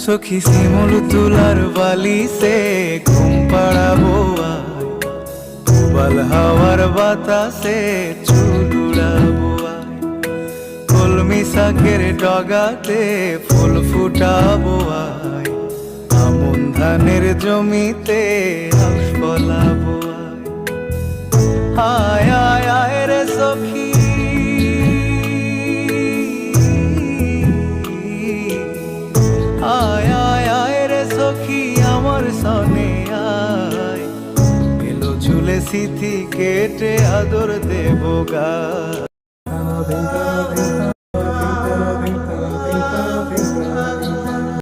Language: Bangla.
সখী শিমুল তুলার বালি সে ঘুম পাড়াবো আয়, বাল হাওয়ার বাতাসে চুল উড়াবো আয়, কলমি শাকের ডগাতে ফুল ফুটাবো আয়, আমন ধানের জমিতে আউশ ফলাবো আয়। আয় আয় আয় রে সখী, আয় আয় আয় রে সখী আমার সনে আয়, এলো ঝুলে স্মৃতি কেটে আদর দেব গা।